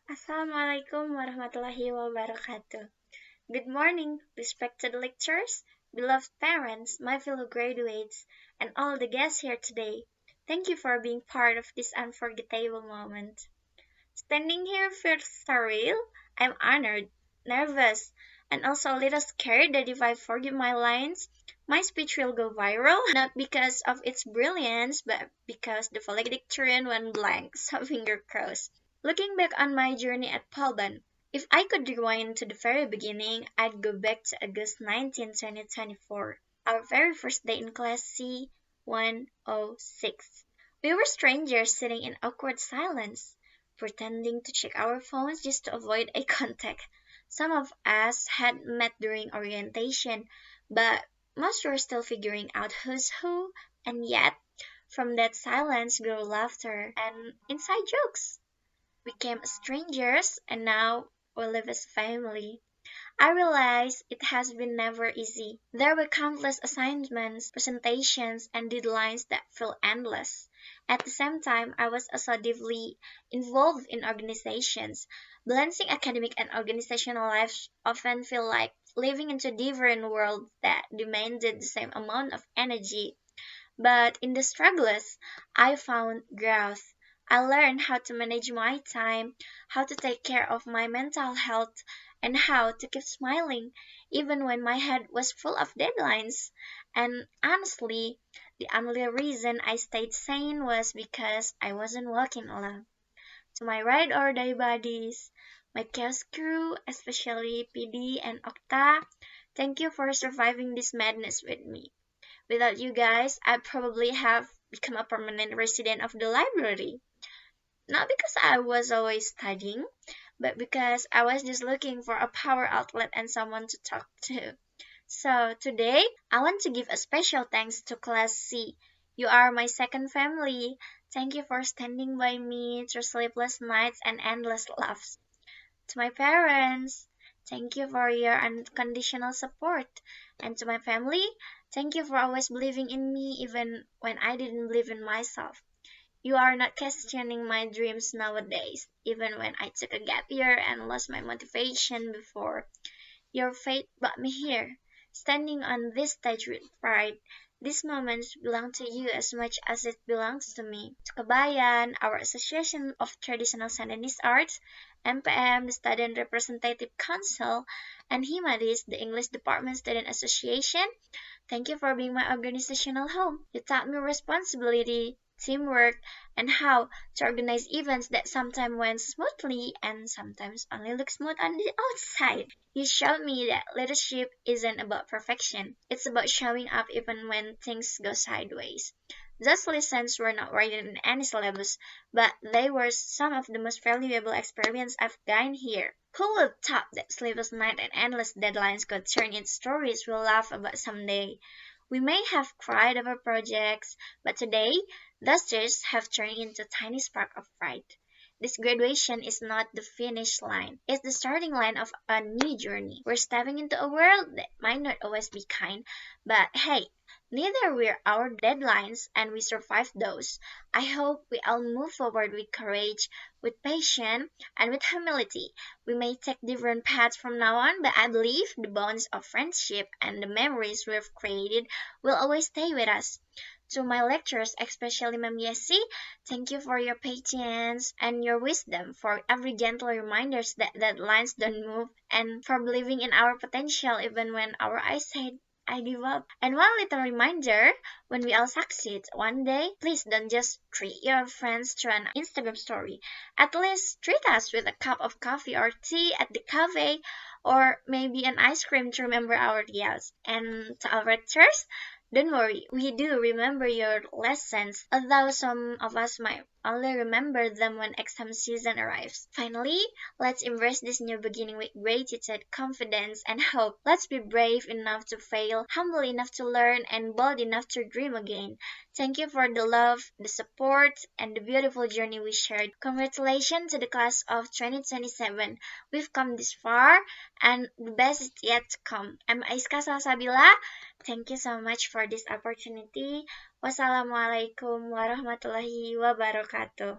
Assalamualaikum warahmatullahi wabarakatuh. Good morning, respected lecturers, beloved parents, my fellow graduates, and all the guests here today. Thank you for being part of this unforgettable moment. Standing here feels surreal. I'm honored, nervous, and also a little scared that if I forget my lines, my speech will go viral, not because of its brilliance, but because the valedictorian went blank, so finger crossed. Looking back on my journey at Palban, if I could rewind to the very beginning, I'd go back to August 19, 2024, our very first day in class C106. We were strangers sitting in awkward silence, pretending to check our phones just to avoid eye contact. Some of us had met during orientation, but most were still figuring out who's who, and yet, from that silence grew laughter and inside jokes. We became strangers, and now we live as family. I realize it has been never easy. There were countless assignments, presentations, and deadlines that feel endless. At the same time, I was also deeply involved in organizations. Balancing academic and organizational lives often feel like living into different worlds that demanded the same amount of energy. But in the struggles, I found growth. I learned how to manage my time, how to take care of my mental health, and how to keep smiling even when my head was full of deadlines. And honestly, the only reason I stayed sane was because I wasn't walking alone. To my ride or die buddies, my chaos crew, especially PD and Okta, thank you for surviving this madness with me. Without you guys, I'd probably have become a permanent resident of the library. Not because I was always studying, but because I was just looking for a power outlet and someone to talk to. So today, I want to give a special thanks to Class C. You are my second family. Thank you for standing by me through sleepless nights and endless laughs. To my parents, thank you for your unconditional support. And to my family, thank you for always believing in me even when I didn't believe in myself. You are not questioning my dreams nowadays, even when I took a gap year and lost my motivation before. Your faith brought me here, standing on this stage with pride. These moments belong to you as much as it belongs to me. To Kabayan, our Association of Traditional Sundanese Arts, MPM, the Student Representative Council, and Himadis, the English Department Student Association, thank you for being my organizational home. You taught me responsibility, teamwork, and how to organize events that sometimes went smoothly and sometimes only look smooth on the outside. You showed me that leadership isn't about perfection. It's about showing up even when things go sideways. Those lessons were not written in any syllabus, but they were some of the most valuable experience I've gained here. Who would thought that sleepless nights and endless deadlines could turn into stories we'll laugh about someday? We may have cried over projects, but today, those tears have turned into tiny spark of pride. This graduation is not the finish line. It's the starting line of a new journey. We're stepping into a world that might not always be kind, but hey, neither were our deadlines and we survived those. I hope we all move forward with courage, with patience, and with humility. We may take different paths from now on, but I believe the bonds of friendship and the memories we've created will always stay with us. To my lecturers, especially Ma'am Yessi, thank you for your patience and your wisdom, for every gentle reminders that lines don't move, and for believing in our potential even when our eyes said, I give up. And one little reminder, when we all succeed one day, please don't just treat your friends through an Instagram story. At least treat us with a cup of coffee or tea at the cafe, or maybe an ice cream to remember our yells. And to our lecturers, don't worry, we do remember your lessons, although some of us might only remember them when exam season arrives. Finally, let's embrace this new beginning with gratitude, confidence, and hope. Let's be brave enough to fail, humble enough to learn, and bold enough to dream again. Thank you for the love, the support, and the beautiful journey we shared. Congratulations to the class of 2027. We've come this far, and the best is yet to come. I'm Aiska Salsabila. Thank you so much for this opportunity. Wassalamualaikum warahmatullahi wabarakatuh.